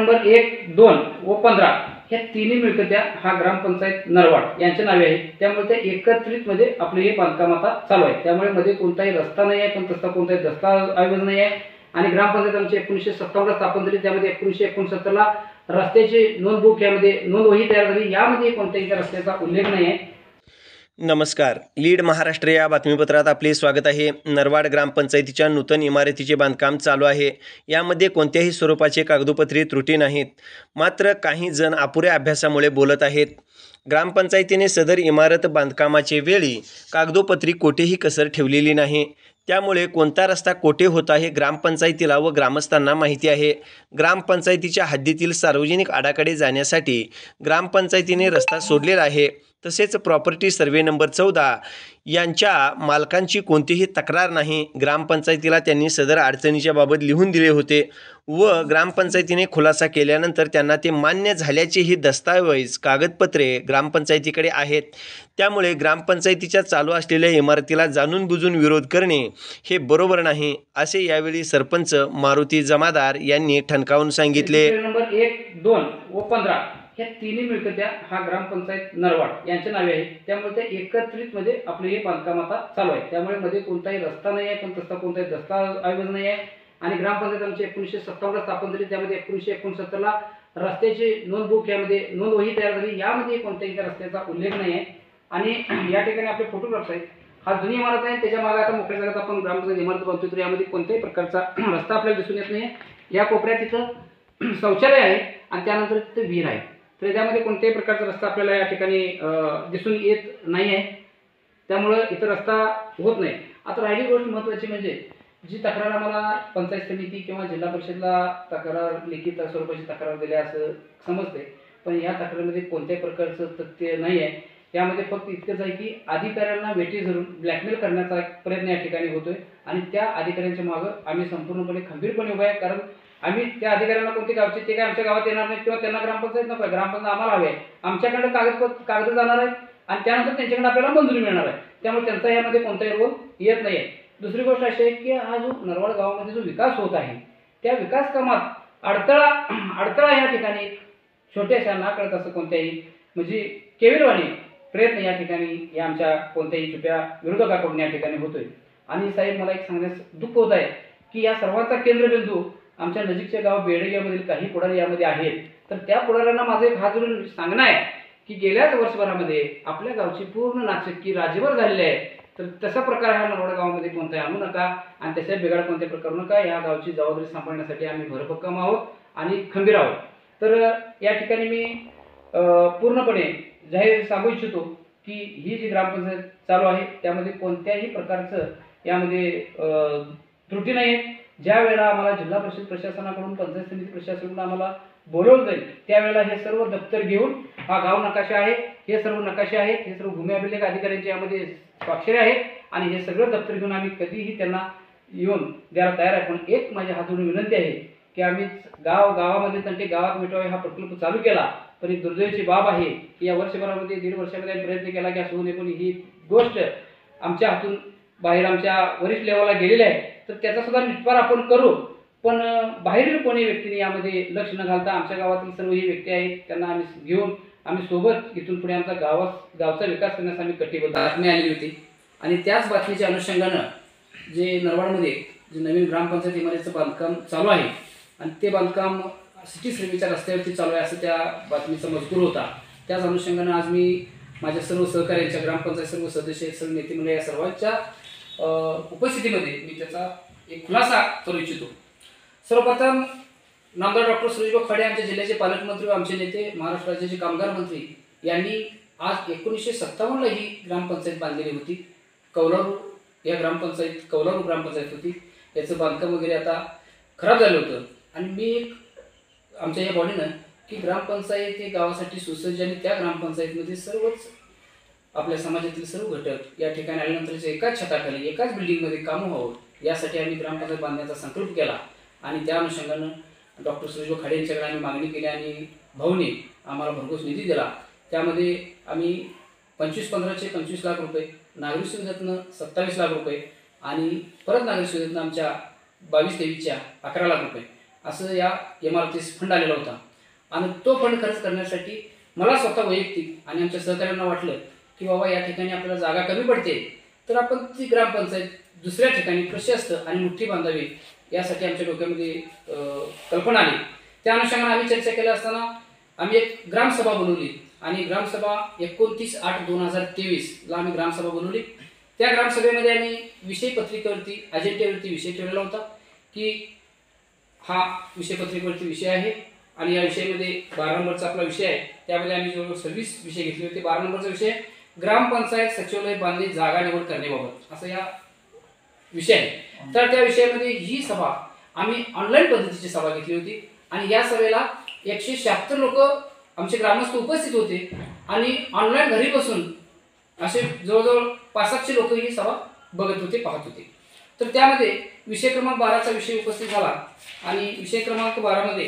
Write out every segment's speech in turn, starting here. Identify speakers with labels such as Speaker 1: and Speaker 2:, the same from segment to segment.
Speaker 1: Number 1, 2 व 15 ह्या तिन्ही मिळकत्या हा ग्रामपंचायत नरवाड यांच्या नावे आहे। त्यामुळे ते एकत्रित मध्ये आपले हे बांधकाम आता चालू आहे। त्यामुळे मध्ये कोणताही रस्ता नाही आहे, पण तसा कोणताही दस्तऐवज नाही आहे। आणि ग्रामपंचायत आमची 1957 ला स्थापन झाली। त्यामध्ये 1969 ला रस्त्याची नोंद बुक यामध्ये नोंद वही तयार झाली। यामध्ये कोणत्याही रस्त्याचा उल्लेख नाही आहे।
Speaker 2: नमस्कार, लीड महाराष्ट्र या बातमीपत्रात आपले स्वागत आहे। नरवाड ग्रामपंचायतीच्या नूतन इमारतीचे बांधकाम चालू आहे। यामध्ये कोणत्याही स्वरूपाचे कागदोपत्री त्रुटी नाहीत। मात्र काही जण अपुऱ्या अभ्यासामुळे बोलत आहेत। ग्रामपंचायतीने सदर इमारत बांधकामाचे वेळी कागदोपत्री कोठेही कसर ठेवलेली नाही। त्यामुळे कोणता रस्ता कोठे होता हे ग्रामपंचायतीला व ग्रामस्थांना माहिती आहे। ग्रामपंचायतीच्या हद्दीतील सार्वजनिक आडाकडे जाण्यासाठी ग्रामपंचायतीने रस्ता सोडलेला आहे। तसेच प्रॉपर्टी सर्वे नंबर 14 यांच्या मालकांची कोणतीही तक्रार नाही। ग्रामपंचायतीला त्यांनी सदर अडचणीच्या बाबत लिहून दिले होते व ग्रामपंचायतीने खुलासा केल्यानंतर त्यांना ते मान्य झाल्याचेही दस्तऐवज कागदपत्रे ग्रामपंचायतीकडे आहेत। त्यामुळे ग्रामपंचायतीच्या चालू असलेल्या इमारतीला जाणून बुजून विरोध करणे हे बरोबर नाही, असे यावेळी सरपंच मारुती जमादार यांनी ठणकावून सांगितले।
Speaker 1: नंबर 1, 2 व 15 ह्या तिन्ही मिळकत्या हा ग्रामपंचायत नरवाड यांच्या नावे आहे। त्यामुळे ते एकत्रित मध्ये आपले हे बांधकाम आता चालू आहे। त्यामुळे मध्ये कोणताही रस्ता नाही आहे, पण तसा कोणताही दस्तऐवज नाही आहे। आणि ग्रामपंचायत आमची 1957 ला स्थापन झाली। त्यामध्ये 1969 ला रस्त्याची नोंद बुक यामध्ये नोंद वही तयार झाली। यामध्ये कोणत्याही रस्त्याचा उल्लेख नाही आहे। आणि या ठिकाणी आपले फोटोग्राफ्स आहेत। हा जुनी इमारत आहे, त्याच्या मागे आता मोकळ्या जागेत आपण ग्रामपंचायत इमारत बांधतोय, तर यामध्ये कोणत्याही प्रकारचा रस्ता आपल्याला दिसून येत नाही। या कोपऱ्यात तिथं शौचालय आहे आणि त्यानंतर तिथं विहीर आहे। तर त्यामध्ये कोणत्याही प्रकारचा रस्ता आपल्याला या ठिकाणी दिसून येत नाही आहे। त्यामुळे इथं रस्ता होत नाही। आता राहिली गोष्ट महत्त्वाची म्हणजे जी तक्रार आम्हाला पंचायत समिती किंवा जिल्हा परिषदला तक्रार लिखित स्वरूपाची तक्रार दिल्या असं समजते, पण या तक्रारीमध्ये कोणत्याही प्रकारचं तथ्य नाही आहे। यामध्ये फक्त इतकंच आहे की अधिकाऱ्यांना वेठी धरून ब्लॅकमेल करण्याचा प्रयत्न या ठिकाणी होतोय आणि त्या अधिकाऱ्यांच्या मागे आम्ही संपूर्णपणे खंबीरपणे उभे आहे। कारण आम्ही त्या अधिकाऱ्यांना कोणते गावचे ते काय आमच्या गावात येणार नाहीत किंवा त्यांना ग्रामपंचायत नको आहे, ग्रामपंचायत आम्हाला हवी आहे। आमच्याकडे कागद जाणार आहे आणि त्यानंतर त्यांच्याकडे आपल्याला मंजुरी मिळणार आहे। त्यामुळे त्यांचा यामध्ये कोणताही रोल येत नाही आहे। दुसरी गोष्ट अशी आहे की हा जो नरवाड गावामध्ये जो विकास होत आहे, त्या विकास कामात अडथळा या ठिकाणी छोट्याशा नाकळत असं कोणत्याही म्हणजे केविलवाणी प्रयत्न या ठिकाणी या आमच्या कोणत्याही छोट्या विरोधकाकडून या ठिकाणी होतोय। आणि साहेब, मला एक सांगण्यास दुःख होत आहे की या सर्वांचा केंद्रबिंदू आमच्या नजीकच्या गाव बेडगेमधील काही पुढारी यामध्ये आहेत। तर त्या पुढाऱ्यांना माझं एक हात जोडून सांगणं आहे की गेल्याच वर्षभरामध्ये आपल्या गावची पूर्ण नाचक्की राज्यभर झालेली आहे। तर तसा प्रकार ह्या नरवाड गावामध्ये कोणताही आणू नका आणि त्याच्या बिघाड कोणत्या प्रकार नका। या गावची जबाबदारी सांभाळण्यासाठी आम्ही भरभक्कम आहोत आणि खंबीर आहोत। तर या ठिकाणी मी पूर्णपणे जाहीर सांगू इच्छितो की ही जी ग्रामपंचायत चालू आहे त्यामध्ये कोणत्याही प्रकारचं यामध्ये त्रुटी नाही आहे। ज्या वेळेला आम्हाला जिल्हा परिषद प्रशासनाकडून पंचायत समिती प्रशासनाकडून आम्हाला बोलवलं जाईल त्यावेळेला हे सर्व दप्तर घेऊन हा गाव नकाशा आहे, हे सर्व नकाशे आहेत, हे सर्व भूमी अभिलेख अधिकाऱ्यांचे यामध्ये स्वाक्षरी आहेत आणि हे सगळं दप्तर घेऊन आम्ही कधीही त्यांना येऊन द्यायला तयार आहे। पण एक माझ्या हातून विनंती आहे की आम्ही गावामध्ये तंटे गावात मिटवावे हा प्रकल्प चालू केला, पण एक दुर्दैवाची बाब आहे की या वर्षभरामध्ये 1.5 वर्षामध्ये आम्ही प्रयत्न केला की असं होऊ नये, पण ही गोष्ट आमच्या हातून बाहेर आमच्या वरिष्ठ लेवलला गेलेली आहे। तर त्याचा सुद्धा निष्पार आपण करू, पण बाहेरील कोणी व्यक्तीने यामध्ये लक्ष न घालता आमच्या गावातील सर्व ही व्यक्ती आहेत त्यांना आम्ही घेऊन आम्ही सोबत इथून पुढे आमचा गावचा विकास करण्यास आम्ही कटिबद्ध बातमी आलेली होती। आणि त्याच बातमीच्या अनुषंगानं जे नरवाडमध्ये जे नवीन ग्रामपंचायत इमारतीचं बांधकाम चालू आहे आणि ते बांधकाम सिटी सर्वेच्या रस्त्यावरती चालू आहे असं त्या बातमीचा मजकूर होता। त्याच अनुषंगानं आज मी माझ्या सर्व सहकार्यांच्या ग्रामपंचायत सर्व सदस्य सर्व नेते मंडळी या सर्वांच्या उपस्थितीमध्ये मी त्याचा एक खुलासा करू इच्छितो। सर्वप्रथम नामदार डॉक्टर सुरेश खाडे आमच्या जिल्ह्याचे पालकमंत्री व आमचे नेते महाराष्ट्र राज्याचे कामगार मंत्री यांनी आज 1957 ला ही ग्रामपंचायत बांधलेली होती। कौलारू ग्रामपंचायत होती। याचं बांधकाम वगैरे आता खराब झालं होतं आणि मी आमच्या या बॉडीनं की ग्रामपंचायत हे गावासाठी सुसज्ज आणि त्या ग्रामपंचायतीमध्ये सर्वच आपल्या समाजातील सर्व घटक या ठिकाणी आल्यानंतर एकाच छताखाली एकाच बिल्डिंगमध्ये कामं व्हावं यासाठी आम्ही ग्रामपंचायत बांधण्याचा संकल्प केला। आणि त्या अनुषंगानं डॉक्टर सुरेश खाडे यांच्याकडे आम्ही मागणी केली आणि भाऊने आम्हाला भरघोस निधी दिला। त्यामध्ये आम्ही 25-15चे 25 लाख रुपये, नागरिक सुविधेतनं 27 लाख रुपये आणि परत नागरिक सुविधेतनं आमच्या 22-23च्या 11 लाख रुपये असं या इमारतीस फंड आलेला होता आणि तो फंड खर्च करण्यासाठी मला स्वतः वैयक्तिक आणि आमच्या सहकाऱ्यांना वाटलं की बाबा या ठिकाणी आपल्याला जागा कमी पडते, तर आपण ती ग्रामपंचायत दुसऱ्या ठिकाणी प्रशस्त आणि मोठी बांधावी यासाठी आमच्या डोक्यामध्ये कल्पना आली. त्या अनुषंगाने आम्ही चर्चा केल्या असताना आम्ही एक ग्रामसभा बोलवली आणि ग्रामसभा 29/8/2023 ला आम्ही ग्रामसभा बोलवली. त्या ग्रामसभेमध्ये आम्ही विषय पत्रिकेवरती अजेंड्यावरती विषय ठेवलेला होता की हा विषय पत्रिकेवरती विषय आहे आणि या विषयामध्ये 12 नंबरचा आपला विषय आहे. त्यामध्ये आम्ही जवळजवळ 26 विषय घेतले होते. 12 नंबरचा विषय ग्रामपंचायत सचिवालय बांधणी जागा निवड करण्याबाबत असा या विषय आहे. तर त्या विषयामध्ये ही सभा आम्ही ऑनलाईन पद्धतीची सभा घेतली होती आणि या सभेला 176 लोक आमचे ग्रामस्थ उपस्थित होते आणि ऑनलाईन घरी बसून असे जवळजवळ 500 लोक ही सभा बघत होते, पाहत होते. तर त्यामध्ये विषय क्रमांक 12चा विषय उपस्थित झाला आणि विषय क्रमांक 12 मध्ये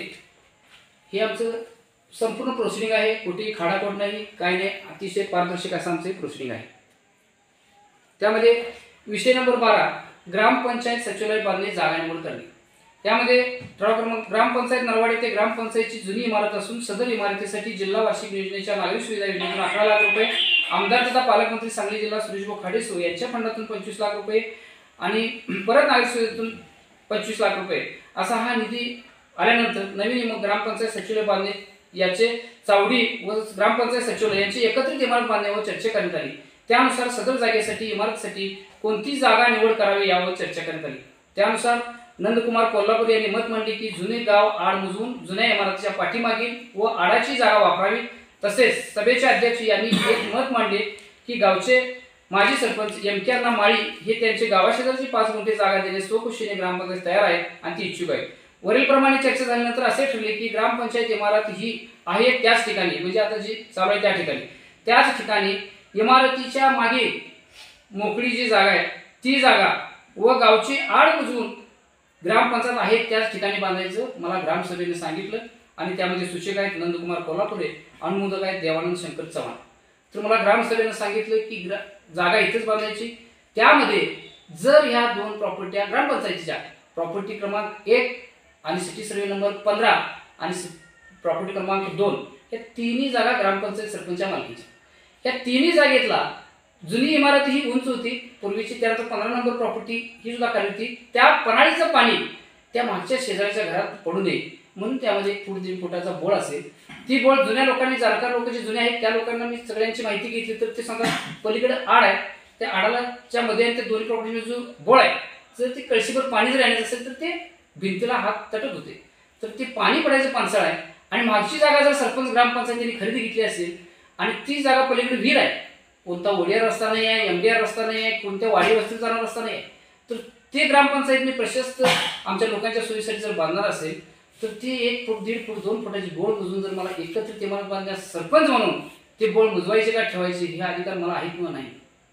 Speaker 1: हे आमचं संपूर्ण प्रोसिडिंग आहे. कुठेही खाडाखोड नाही, काय नाही, अतिशय पारदर्शक असं आमचं प्रोसिडिंग आहे. त्यामध्ये विषय नंबर 12 ग्रामपंचायत सचिवालय बांधणी जागा निवड करणे. त्यामध्ये ठराव क्रमांक ग्रामपंचायत नरवाड येथे ग्रामपंचायतची जुनी इमारत असून सदर इमारतीसाठी जिल्हा वार्षिक योजनेच्या नागरिक सुविधा योजनेतून 11 लाख रुपये, आमदार तथा पालकमंत्री सांगली जिल्हा सुरेशभाऊ खाडेसो यांच्या फंडातून 25 लाख रुपये आणि परत नागरिक सुविधेतून 25 लाख रुपये असा हा निधी आल्यानंतर नवीन ग्रामपंचायत सचिवालय बांधणे याचे चावडी व ग्रामपंचायत सचिवालय यांची एकत्रित इमारत बांधण्यावर चर्चा करण्यात आली. त्यानुसार सदर जागेसाठी इमारतीसाठी कोणती जागा निवड करावी यावर चर्चा करण्यात आली. त्यानुसार नंदकुमार कोल्हापूर यांनी मत मांडले की जुने गाव आड मुजवून जुन्या इमारतीच्या पाठीमागील व आडाची जागा वापरावी. तसेच सभेचे अध्यक्ष यांनी एक मत मांडले की गावचे माजी सरपंच एम.के. माळी हे त्यांचे गावाशेजारची 5 गुंठे जागा देण्यास स्वखुशीने ग्रामपंचायत तयार आहेत आणि ती इच्छुक आहे. वरील प्रमाणे चर्चा झाल्यानंतर असे ठरले की ग्रामपंचायत इमारत ही आहे त्याच ठिकाणी, म्हणजे आता जी चालू आहे त्या ठिकाणी, त्याच ठिकाणी इमारतीच्या मागे मोकळी जी जागा आहे ती जागा व गावची आड बुजवून ग्रामपंचायत आहे त्याच ठिकाणी बांधायचं मला ग्रामसभेने सांगितलं. आणि त्यामध्ये सूचक आहेत नंदकुमार कोल्हापुरे, अनुमोदक आहेत देवानंद शंकर चव्हाण. तर मला ग्रामसभेने सांगितलं की जागा इथेच बांधायची. त्यामध्ये जर ह्या 2 प्रॉपर्ट्या ग्रामपंचायतीच्या प्रॉपर्टी क्रमांक 1 आणि सिटी सर्वे नंबर 15 आणि प्रॉपर्टी क्रमांक 2 या तिन्ही जागा ग्रामपंचायत सरपंचा मालकीच्या, या तिन्ही जागेतला जुनी इमारत ही उंच होती पूर्वीची, त्यानंतर 15 नंबर प्रॉपर्टी ही सुद्धा खाली होती. त्या पन्हाळीचं पाणी त्या मागच्या शेजारच्या घरात पडू नये म्हणून त्यामध्ये 1.5 फुटाचा बोळ असेल. ती बोळ जुन्या लोकांनी, जाणकार लोक जे जुने आहेत त्या लोकांना मी सगळ्यांची माहिती घेतली तर ते सांगा पलीकडे आड आहे, त्या आडालाच्या मध्ये त्या दोन्ही प्रॉपर्टीमध्ये जो बोळ आहे जर ते कळशीभर पाणी जर आणायचं असेल तर ते भिंतीला हात तटत होते. तर ते पाणी पडायचं पानसळ आहे आणि मागची जागा जर सरपंच ग्रामपंचायतीने खरेदी घेतली असेल आणि ती जागा पलीकडे विहीर आहे, कोणता ओढिया रस्ता नाही आहे, एमडीआर रस्ता नाही आहे, कोणत्या वाडी वस्तीत जाणार रस्ता नाही आहे, तर ते ग्रामपंचायतीने प्रशस्त आमच्या लोकांच्या सोयीसाठी जर बांधणार असेल तर ती 1 फूट 1.5 फूट 2 फुटाची बोळ मुजवून जर मला एकत्रित इमारत बांधण्यास सरपंच म्हणून ते बोळ मुजवायचे का ठेवायचे हे अधिकार मला आहे किंवा नाही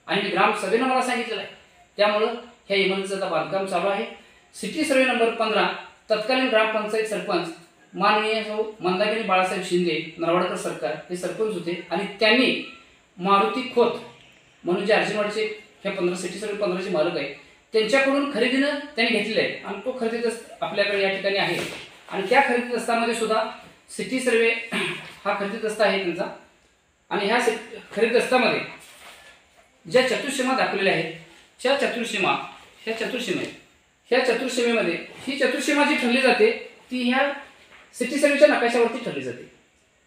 Speaker 1: आणि मी ग्रामसभेनं मला सांगितलेलं आहे. त्यामुळं ह्या इमारतीचं आता बांधकाम चालू आहे. सिटी सर्वे नंबर 15 तत्कालीन ग्रामपंचायत सरपंच माननीय मंदाकिनी बाळासाहेब शिंदे नरवाडकर सरकार हे सरपंच होते आणि त्यांनी मारुती खोत म्हणून जे अर्जुनवाडीचे ह्या 15 सिटी सर्वे 15चे मालक आहेत त्यांच्याकडून खरेदीनं त्यांनी घेतलेलं आहे आणि तो खरेदी दस्त आपल्याकडे या ठिकाणी आहे. आणि त्या खरेदी दस्तामध्ये सुद्धा सिटी सर्वे हा खरेदी दस्ता आहे त्यांचा आणि ह्या खरेदी दस्तामध्ये ज्या चतुर्सीमा दाखवलेल्या आहेत ह्या चतुर्सीमेमध्ये ही चतुर्सीमा जी ठरली जाते ती ह्या सिटी सर्वेच्या नकाशावरती ठरली जाते.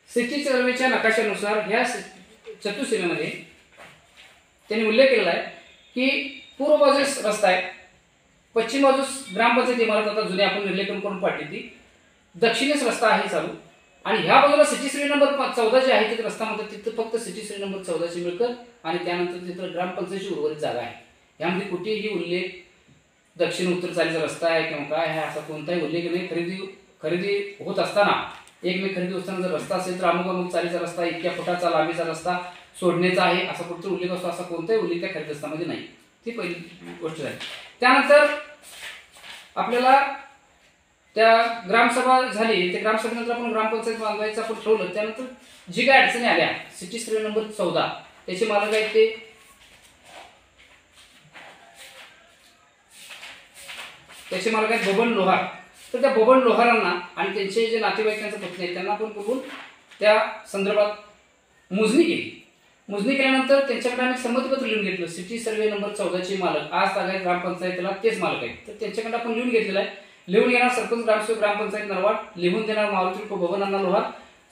Speaker 1: सिटी सर्वेच्या नकाशानुसार ह्या चतुर्सीमेमध्ये त्यांनी उल्लेख केलेला आहे की पूर्व बाजूस रस्ता आहे, पश्चिम बाजूस ग्रामपंचायत इमारत आता जुने आपण निर्लेखन करून पाडली ती, दक्षिणेस रस्ता आहे चालू आणि ह्या बाजूला सिटी सर्वे नंबर 14 जे आहे तिथे रस्ता म्हणतात तिथं फक्त सिटी सर्वे नंबर 14ची मिळकत आणि त्यानंतर तिथं ग्रामपंचायतीची उर्वरित जागा आहे. यामध्ये कुठेही उल्लेख दक्षिण उत्तर चालीचा रस्ता आहे किंवा काय आहे असा कोणताही उल्लेख नाही. खरेदी होत असताना एकमेक खरेदी होताना जर रस्ता असेल तर अमुक चालीचा रस्ता, इतक्या फुटाचा लांबीचा रस्ता सोडण्याचा आहे असा कुठचा उल्लेख असतो, असा कोणताही उल्लेख त्या खरेदी दस्तामध्ये नाही. ती पहिली गोष्ट झाली. त्यानंतर आपल्याला त्या ग्रामसभा झाली, त्या ग्रामसभेनंतर आपण ग्रामपंचायत बांधवायचं आपण ठरवलं. त्यानंतर जी काय अडचणी आल्या सिटी सर्वे नंबर 14 त्याचे मालक आहेत ते बबन लोहार तर त्या बबन लोहारांना आणि त्यांचे जे नातेवाईकांचे पत्नी आहेत त्यांना पण बोलवून त्या संदर्भात मोजणी केली. मोजणी केल्यानंतर त्यांच्याकडे आम्ही संमतीपत्र लिहून घेतलं. सिटी सर्वे नंबर 14चे मालक आज तागायत ग्रामपंचायतीला तेच मालक आहेत. तर त्यांच्याकडे आपण लिहून घेतलेलं आहे. लिहून घेणार सरपंच ग्रामसेवक ग्रामपंचायत नरवाड, लिहून देणार मारुती बबन अण्णा लोहार,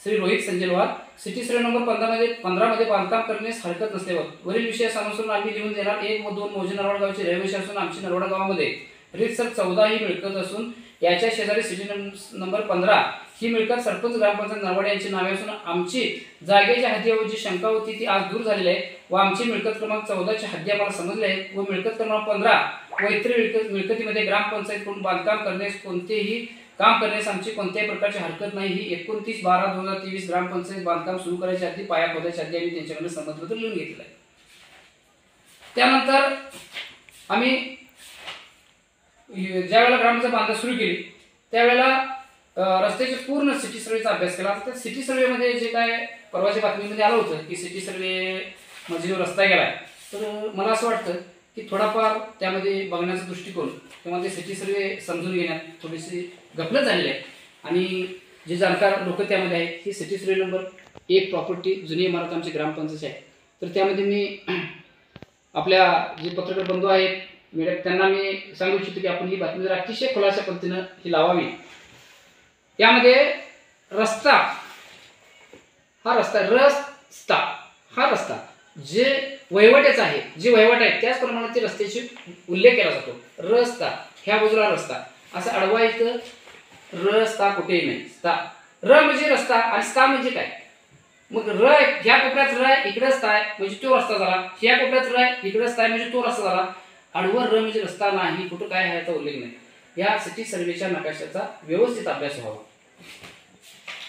Speaker 1: श्री रोहित संजय लोहार. सिटी सर्वे नंबर 15 मध्ये बांधकाम करण्यास हरकत नसल्यावर वरील विषयास अनुसरून आम्ही लिहून देणार 1 व 2 मौजे नरवाड गावचे रहिवासी असून आमची नरवाड गावामध्ये रीतसर 14 ही मिळकत असून याच्या शेजारी सिटी नंबर 15 ही मिळकत सरपंच ग्रामपंचायत नरवाड यांची नावे असून आमची जागेच्या हद्दीवर जी शंका होती ती आज दूर झालेली आहे व आमची मिळकत क्रमांक 14ची हद्दी आम्हाला समजली आहे व मिळकत क्रमांक 15 व इतर मिळकतीमध्ये ग्रामपंचायतकडून बांधकाम करण्यास कोणतेही काम करण्यास आमची कोणत्याही प्रकारची हरकत नाही. ही 29/12/2023 ग्रामपंचायत बांधकाम सुरू करायच्या आधी पाया खोदायच्या आधी आम्ही त्यांच्याकडे संमतीपत्र लिहून घेतलेलं आहे. त्यानंतर आम्ही ज्यावेळेला ग्रामपंचायत बांधकाम सुरू केली त्यावेळेला रस्त्याचे पूर्ण सिटी सर्वेचा अभ्यास केला. तर सिटी सर्वेमध्ये जे काय परवाच्या बातमीमध्ये आलं होतं की सिटी सर्वे मध्ये जो रस्ता गेला तर मला असं वाटतं की थोडाफार त्यामध्ये बघण्याचा दृष्टिकोन किंवा ते सिटी सर्वे समजून घेण्यात थोडीशी गफलत झालेली आहे. आणि जे जाणकार लोक त्यामध्ये आहेत ही सिटी सर्वे नंबर 1 प्रॉपर्टी जुनी इमारत आमची ग्रामपंचायत आहे. तर त्यामध्ये मी आपल्या जे पत्रकार बंधू आहेत मीडिया त्यांना मी सांगू इच्छितो की आपण ही बातमी जर अतिशय खुलासा पद्धतीनं ही लावावी. यामध्ये रस्ता हा रस्ता जे वहिवाट्याचा आहे जे वहिवाट आहे त्याचप्रमाणे ते रस्त्याची उल्लेख केला जातो. रस्ता ह्या बाजूला रस्ता असं अडवा इथं रस्ता कुठेही नाही. र म्हणजे रस्ता आणि स्था म्हणजे काय. मग र ह्या कोपऱ्यात र इकडे रस्ता आहे म्हणजे तो रस्ता झाला. ह्या कोपऱ्यात र इकडे रस्ता आहे म्हणजे तो रस्ता झाला. आडवर र म्हणजे रस्ता नाही कुठं काय आहे याचा उल्लेख नाही. या सिटी सर्वेच्या नकाशाचा व्यवस्थित अभ्यास व्हावा.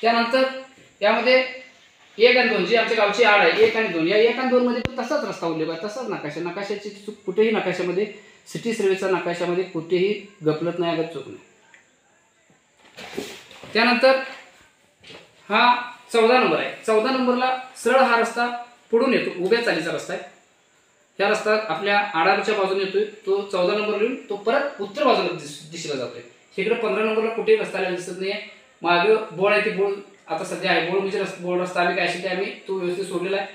Speaker 1: त्यानंतर यामध्ये 1 आणि 2 जी आमच्या गावची आड आहे 1 आणि 2 या 1 आणि 2 मध्ये तसाच रस्ता उल्लेख आहे तसाच नकाशाची चूक कुठेही नकाशामध्ये सिटी सर्वेचा नकाशामध्ये कुठेही गफलत नाही अगत चूक नाही. त्यानंतर हा 14 नंबर आहे. 14 नंबरला सरळ हा रस्ता पुढून येतो उभ्या चालीचा रस्ता आहे. ह्या रस्ता आपल्या आडाच्या बाजूने येतोय तो 14 नंबर लिहून तो परत उत्तर बाजूला दिशेला जातोय. इकडे 15 नंबरला कुठेही रस्ता आलेला दिसत नाहीये. मागे बोळ आहे ते बोळ आता सध्या आहे बोळ म्हणजे बोळ रस्ता आम्ही काय असेल आम्ही तो व्यवस्थित सोडलेला आहे.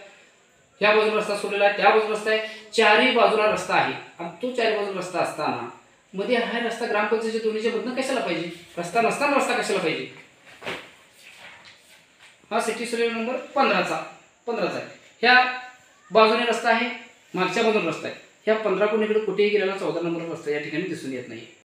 Speaker 1: ह्या बाजूला रस्ता सोडलेला आहे त्या बाजूला रस्ता आहे चारही बाजूला रस्ता आहे. आणि तो चारही बाजूला रस्ता असताना मध्ये हा रस्ता ग्रामपंचायतीच्या दोन्हीच्या मधनं कशाला पाहिजे. रस्ता नसताना रस्ता कशाला पाहिजे. हा सिटी सर्वे नंबर 15चा आहे. ह्या बाजूने रस्ता आहे मागच्या बाजूला रस्ता आहे. ह्या 15 कोणीकडे कुठेही गेलेला 14 नंबर रस्ता या ठिकाणी दिसून येत नाही.